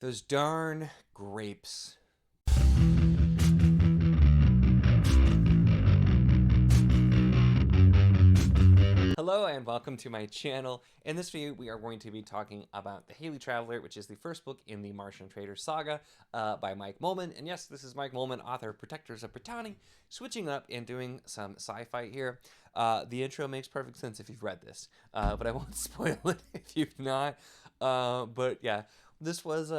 Those darn grapes. Hello and welcome to my channel. In this video, we are going to be talking about The Halley Traveler, which is the first book in the Martian Trader saga by Mike Mollman. And yes, this is Mike Mollman, author of Protectors of Pretanni, switching up and doing some sci-fi here. The intro makes perfect sense if you've read this, but I won't spoil it if you've not. But yeah, this was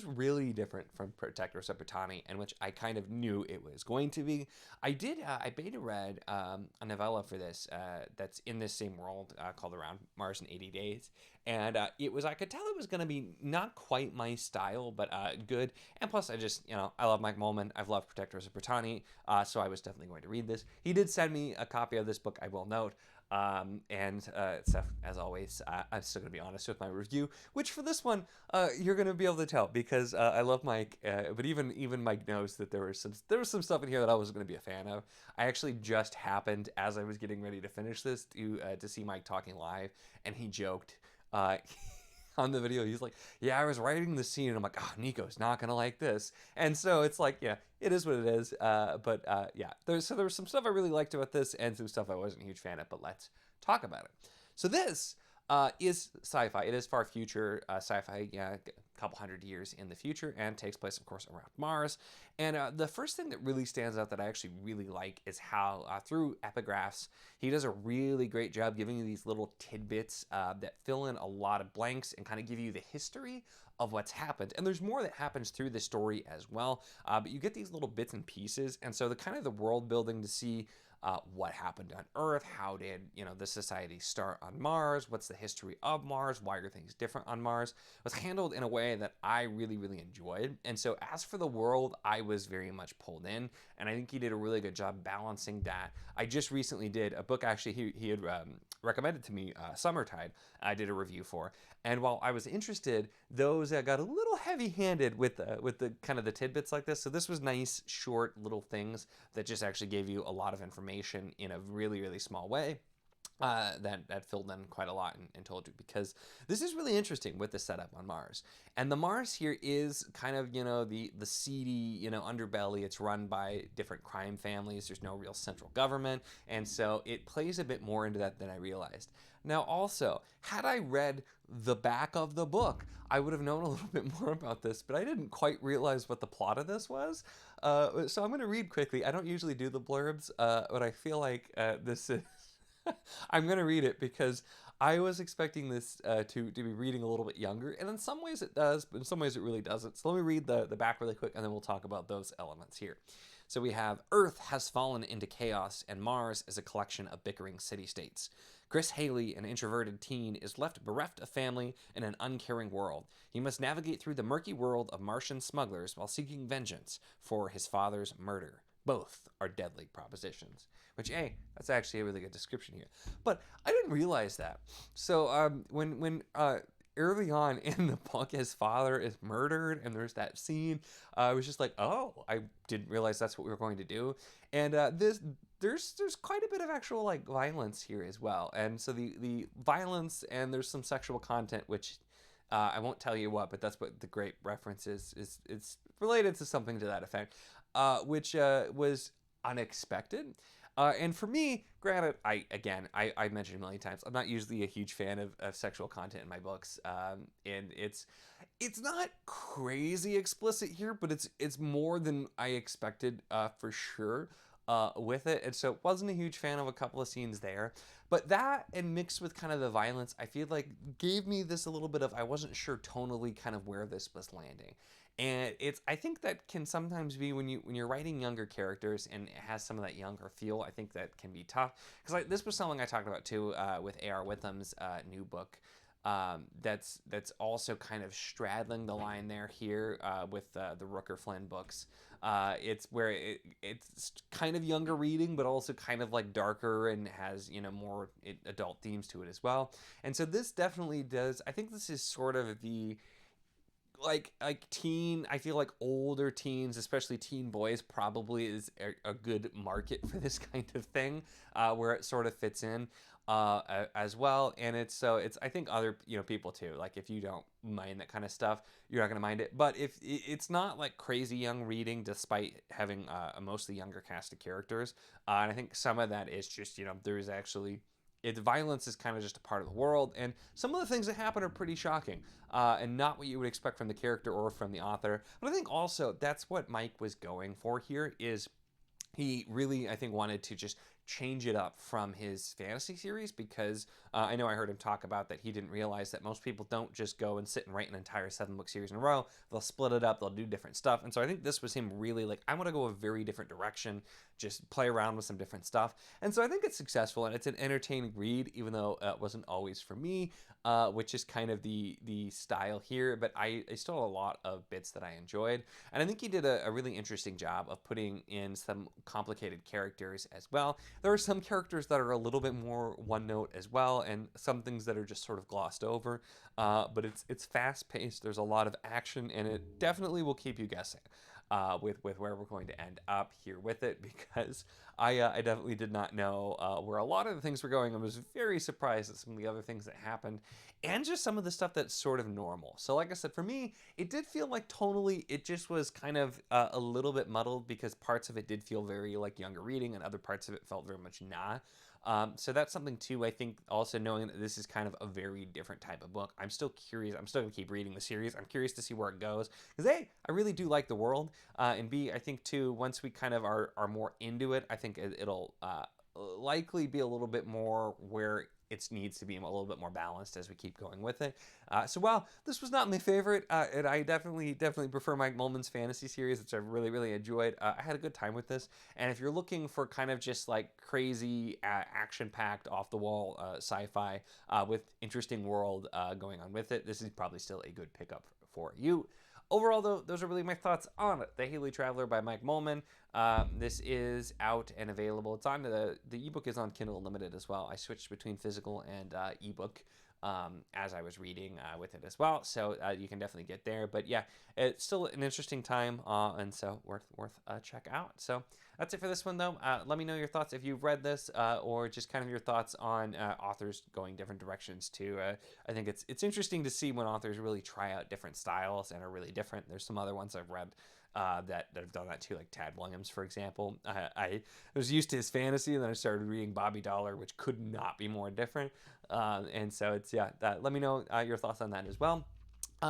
really different from Protectors of Pretanni, and which I kind of knew it was going to be. I beta read a novella for this that's in this same world called Around Mars in 80 Days, and I could tell it was going to be not quite my style, but good. And plus, I love Mike Mollman. I've loved Protectors of Pretanni, so I was definitely going to read this. He did send me a copy of this book, I will note. Stuff, as always, I'm still going to be honest with my review, which for this one, you're going to be able to tell because I love Mike, but even Mike knows that there was some stuff in here that I wasn't going to be a fan of. I actually just happened, as I was getting ready to finish this, to see Mike talking live, and he joked, on the video, he's like, yeah, I was writing the scene, and I'm like, oh, Nico's not gonna like this. And so it's like, yeah, it is what it is. Yeah, there was some stuff I really liked about this, and some stuff I wasn't a huge fan of, but let's talk about it. So this is sci-fi. It is far future sci-fi, yeah, a couple hundred years in the future, and takes place, of course, around Mars. And the first thing that really stands out that I actually really like is how, through epigraphs, he does a really great job giving you these little tidbits that fill in a lot of blanks and kind of give you the history of what's happened. And there's more that happens through the story as well, but you get these little bits and pieces. And so the kind of the world building to see what happened on Earth, how did the society start on Mars, what's the history of Mars, why are things different on Mars, was handled in a way that I really, really enjoyed. And so as for the world, I was very much pulled in, and I think he did a really good job balancing that. I just recently did a book, actually, he had recommended to me, Summertide, I did a review for, and while I was interested, those got a little heavy-handed with the kind of the tidbits like this. So this was nice, short little things that just actually gave you a lot of information in a really, really small way. That filled in quite a lot and told you, because this is really interesting with the setup on Mars. And the Mars here is kind of, the seedy, underbelly. It's run by different crime families. There's no real central government. And so it plays a bit more into that than I realized. Now, also, had I read the back of the book, I would have known a little bit more about this, but I didn't quite realize what the plot of this was. So I'm going to read quickly. I don't usually do the blurbs, but I feel like this is... I'm going to read it because I was expecting this to be reading a little bit younger, and in some ways it does, but in some ways it really doesn't. So let me read the back really quick, and then we'll talk about those elements here. So we have, Earth has fallen into chaos, and Mars is a collection of bickering city-states. Chris Halley, an introverted teen, is left bereft of family in an uncaring world. He must navigate through the murky world of Martian smugglers while seeking vengeance for his father's murder. Both are deadly propositions. Which, hey, that's actually a really good description here. But I didn't realize that. So when early on in the book, his father is murdered, and there's that scene, I was just like, oh, I didn't realize that's what we were going to do. And there's quite a bit of actual like violence here as well. And so the violence, and there's some sexual content, which I won't tell you what, but that's what the great reference is. It's related to something to that effect, which was unexpected. And for me, granted, I mentioned a million times, I'm not usually a huge fan of sexual content in my books, and it's not crazy explicit here, but it's more than I expected, for sure, with it. And so wasn't a huge fan of a couple of scenes there, but that, and mixed with kind of the violence, I feel like gave me this a little bit of, I wasn't sure tonally kind of where this was landing. And I think that can sometimes be when you're writing younger characters and it has some of that younger feel. I think that can be tough, because this was something I talked about too, with A.R. Witham's new book. That's also kind of straddling the line there here, with the Rooker Flynn books. It's where it's kind of younger reading, but also kind of like darker, and has more adult themes to it as well. And so this definitely does. I think this is sort of the like teen, I feel like older teens, especially teen boys, probably is a good market for this kind of thing, where it sort of fits in. as well. And it's I think other people too. Like if you don't mind that kind of stuff, you're not gonna mind it. But if it's not like crazy young reading, despite having a mostly younger cast of characters, and I think some of that is just there's actually. Violence is kind of just a part of the world, and some of the things that happen are pretty shocking, and not what you would expect from the character or from the author. But I think also that's what Mike was going for here. Is he really, I think, wanted to just change it up from his fantasy series, because I know I heard him talk about that he didn't realize that most people don't just go and sit and write an entire 7-book series in a row. They'll split it up, they'll do different stuff. And so I think this was him really like, I want to go a very different direction, just play around with some different stuff. And so I think it's successful, and it's an entertaining read, even though it wasn't always for me, which is kind of the style here. But I still have a lot of bits that I enjoyed. And I think he did a really interesting job of putting in some complicated characters as well. There are some characters that are a little bit more one note as well, and some things that are just sort of glossed over. But it's fast paced. There's a lot of action, and it definitely will keep you guessing with where we're going to end up here with it, because I definitely did not know where a lot of the things were going. I was very surprised at some of the other things that happened, and just some of the stuff that's sort of normal. So like I said, for me, it did feel like tonally it just was kind of a little bit muddled, because parts of it did feel very like younger reading, and other parts of it felt very much not. So that's something too. I think also knowing that this is kind of a very different type of book, I'm still curious. I'm still gonna keep reading the series. I'm curious to see where it goes, because A, I really do like the world, and B, I think too, once we kind of are more into it, I think it'll likely be a little bit more where it needs to be a little bit more balanced as we keep going with it. So while this was not my favorite, and I definitely prefer Mike Mollman's fantasy series, which I really enjoyed. I had a good time with this, and if you're looking for kind of just like crazy action-packed, off-the-wall sci-fi with interesting world going on with it, this is probably still a good pickup for you. Overall, though, those are really my thoughts on The Halley Traveler by Mike Mollman. This is out and available. It's on the ebook is on Kindle Unlimited as well. I switched between physical and ebook as I was reading with it as well, so you can definitely get there. But yeah, it's still an interesting time, and so worth a check out. So that's it for this one, though. Let me know your thoughts if you've read this, or just kind of your thoughts on authors going different directions too. I think it's interesting to see when authors really try out different styles and are really different. There's some other ones I've read that have done that too, like Tad Williams, for example. I was used to his fantasy, and then I started reading Bobby Dollar, which could not be more different. And so it's, let me know your thoughts on that as well.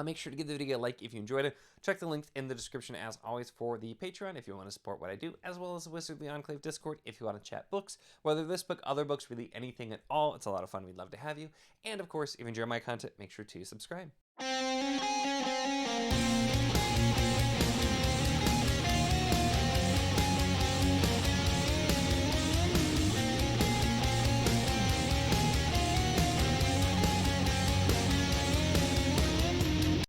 Make sure to give the video a like if you enjoyed it. Check the links in the description as always for the Patreon if you want to support what I do, as well as the Wizardly Enclave Discord if you want to chat books, whether this book, other books, really anything at all. It's a lot of fun. We'd love to have you. And of course, if you enjoy my content, make sure to subscribe.